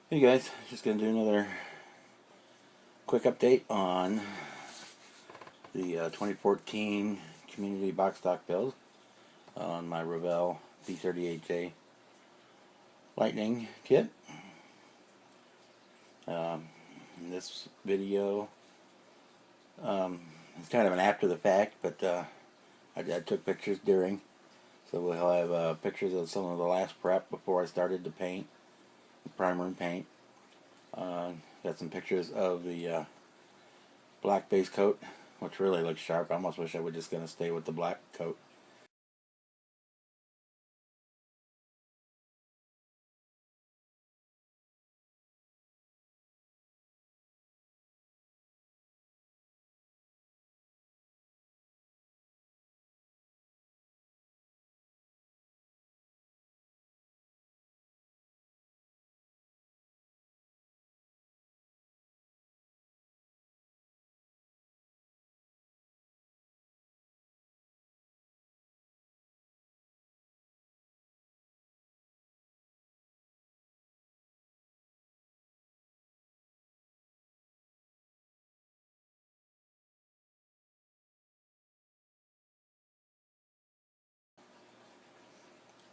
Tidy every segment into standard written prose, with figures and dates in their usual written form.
Hey guys, just going to do another quick update on the 2014 Community Box Stock build on my Revell B38J Lightning kit. In this video, it's kind of an after the fact, but I took pictures during, so we'll have pictures of some of the last prep before I started to paint, primer and paint. Got some pictures of the black base coat, which really looks sharp. I almost wish I was just going to stay with the black coat.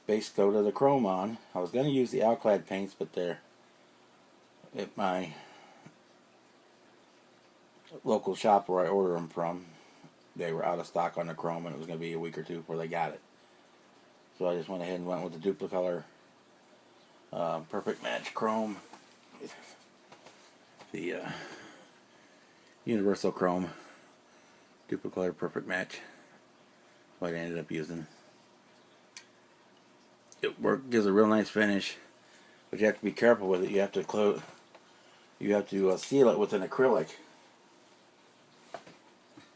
Base coat of the chrome on. I was going to use the Alclad paints, but they're at my local shop where I order them from. They were out of stock on the chrome, and it was going to be a week or two before they got it. So I just went ahead and went with the Duplicolor Perfect Match Chrome. The Universal Chrome Duplicolor Perfect Match. What I ended up using. It gives a real nice finish, but you have to be careful with it. You have to seal it with an acrylic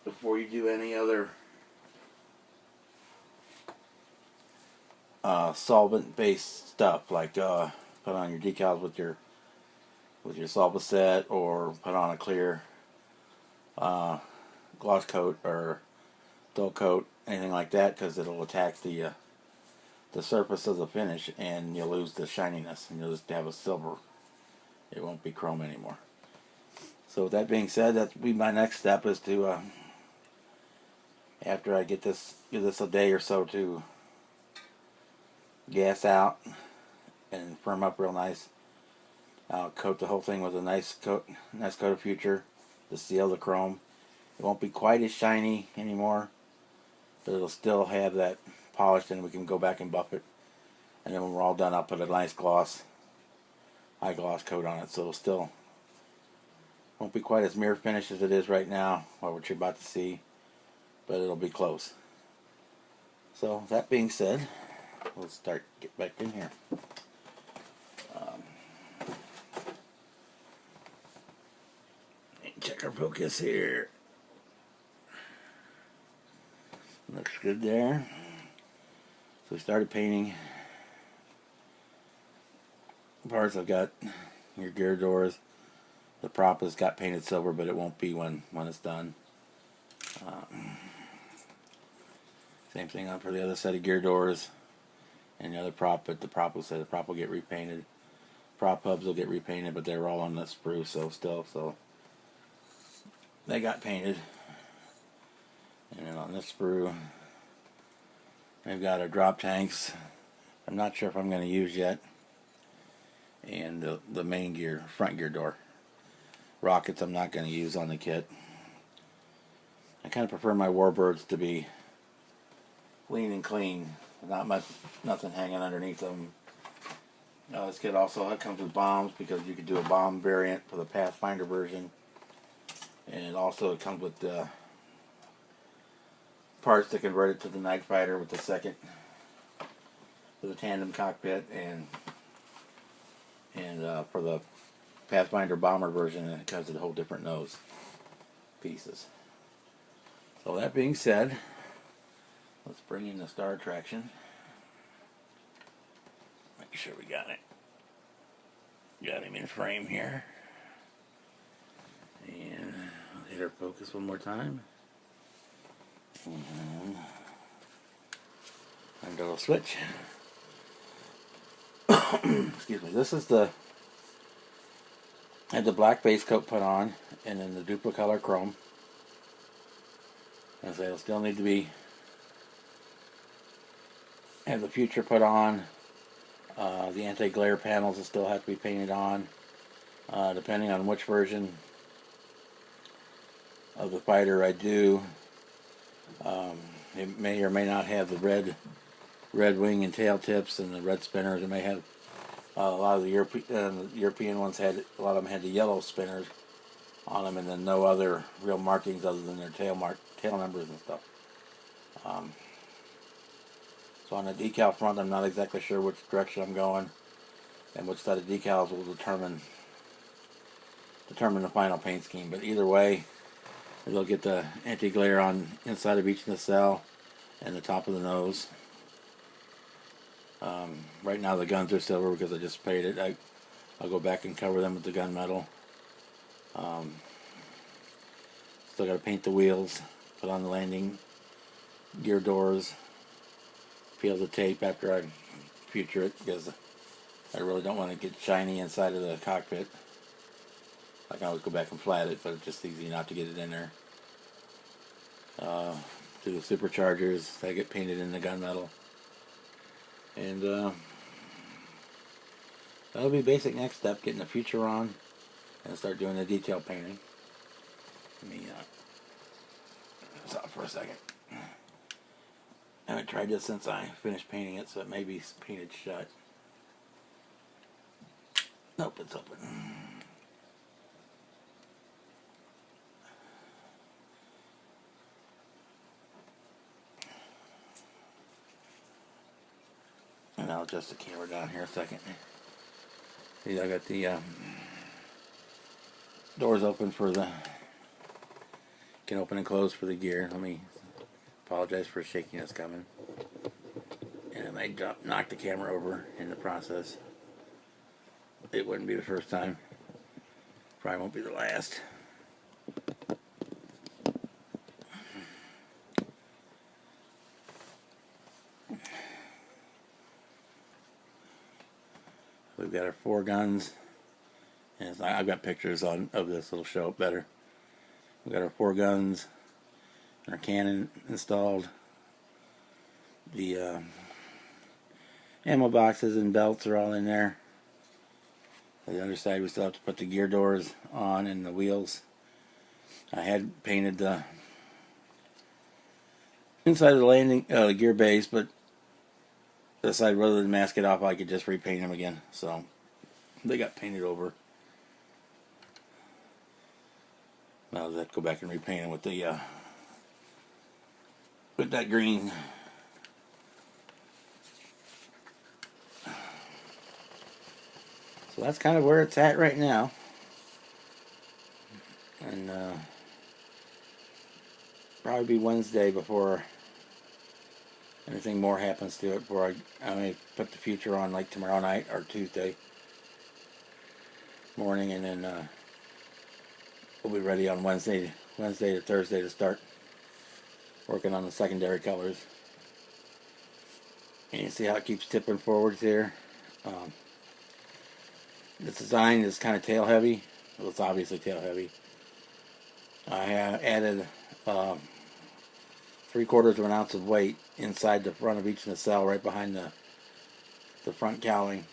before you do any other solvent-based stuff, like put on your decals with your solvent set, or put on a clear gloss coat or dull coat, anything like that, because it'll attack the surface of the finish, and you'll lose the shininess, and you'll just have a silver. It won't be chrome anymore. So with that being said, that'll be my next step, is to after I give this a day or so to gas out and firm up real nice. I'll coat the whole thing with a nice coat of Future to seal the chrome. It won't be quite as shiny anymore, but it'll still have that polish, and we can go back and buff it. And then when we're all done, I'll put a nice high gloss coat on it, so it'll still won't be quite as mirror finish as it is right now, or what you're about to see, but it'll be close. So that being said, we'll get back in here. Check our focus here. Looks good there. So we started painting parts. I've got your gear doors. The prop has got painted silver, but it won't be when it's done. Same thing on for the other set of gear doors and the other prop, but the prop will get repainted. Prop hubs will get repainted, but they were all on the sprue, so they got painted. And then on this sprue, they've got our drop tanks. I'm not sure if I'm going to use yet. And the main front gear door. Rockets I'm not going to use on the kit. I kind of prefer my warbirds to be lean and clean, nothing hanging underneath them. This kit also comes with bombs, because you could do a bomb variant for the Pathfinder version, and also it comes with parts to convert it to the Night Fighter with the tandem cockpit, and for the Pathfinder bomber version, it comes with a whole different nose pieces. So that being said, let's bring in the star attraction. Make sure we got him in frame here. And I'll hit our focus one more time. And a little switch. Excuse me. This is the Had the black base coat put on, and then the duplicolor chrome. And so it'll still need to be have the future put on. The anti-glare panels will still have to be painted on, depending on which version of the fighter I do. It may or may not have the red wing and tail tips and the red spinners. It may have a lot of the European ones had a lot of them had the yellow spinners on them, and then no other real markings other than their tail numbers and stuff. So on the decal front, I'm not exactly sure which direction I'm going, and which set of decals will determine the final paint scheme. But either way, they'll get the anti-glare on inside of each nacelle and the top of the nose. Right now the guns are silver because I just sprayed it. I'll go back and cover them with the gunmetal. Still got to paint the wheels, put on the landing gear doors, peel the tape after I future it, because I really don't want to get shiny inside of the cockpit. I can always go back and flat it, but it's just easy not to get it in there. Do the superchargers, they get painted in the gunmetal. And that'll be basic next step, getting the future on and start doing the detail painting. Let me stop for a second. I haven't tried this since I finished painting it, so it may be painted shut. Nope, it's open. And I'll adjust the camera down here a second. See, I got the doors open for the, can open and close for the gear. Let me apologize for shakiness coming. And I may knock the camera over in the process. It wouldn't be the first time. Probably won't be the last. We've got our 4 guns, and I've got pictures of this. It'll show up better. We've got our 4 guns, and our cannon installed. The ammo boxes and belts are all in there. On the other side, we still have to put the gear doors on and the wheels. I had painted the inside of the landing gear base, but decided rather than mask it off, I could just repaint them again. So they got painted over. Now I'll have to go back and repaint them with the with that green. So that's kind of where it's at right now. And probably be Wednesday before anything more happens to it, before I may put the future on like tomorrow night or Tuesday morning, and then we'll be ready on Wednesday to Thursday to start working on the secondary colors. And you see how it keeps tipping forwards here. This design is kind of tail heavy. Well, it's obviously tail heavy. I added 3/4 of an ounce of weight inside the front of each nacelle, right behind the front cowling,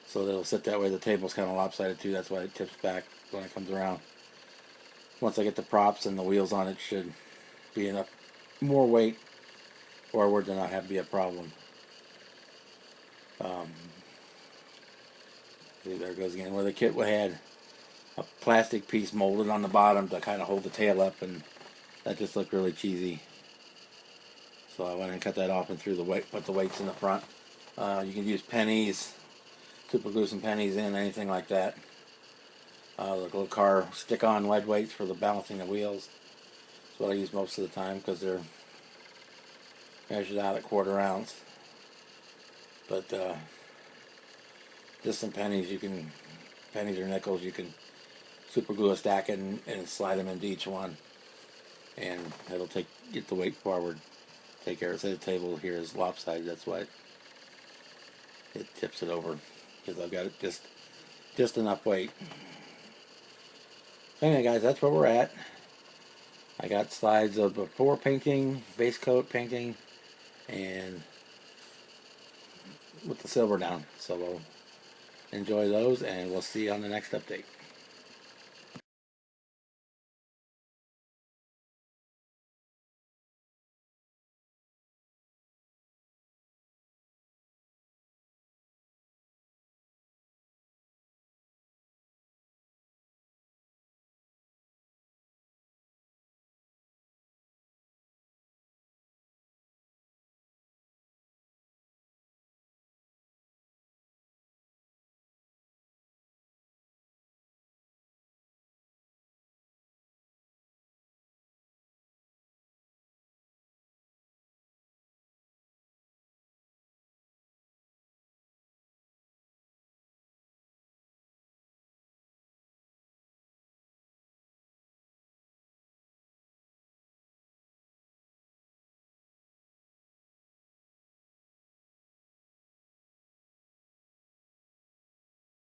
so that it'll sit that way. The table's kind of lopsided too, that's why it tips back when it comes around. Once I get the props and the wheels on, it should be enough more weight forward than I have be a problem. See, there it goes again. Where the kit had a plastic piece molded on the bottom to kind of hold the tail up, and that just looked really cheesy. So I went and cut that off and threw the weight, put the weights in the front. You can use pennies, super glue some pennies in, anything like that. The little car stick-on lead weights for the balancing the wheels. That's what I use most of the time because they're measured out at 1/4 ounce. But just some pennies, pennies or nickels, you can super glue a stack and slide them into each one, and it'll get the weight forward. Take care of it. Say the table here is lopsided, that's why it tips it over, because I've got it just just enough weight. So anyway, guys, that's where we're at. I got slides of before painting, base coat painting, and with the silver down. So we'll enjoy those, and we'll see you on the next update.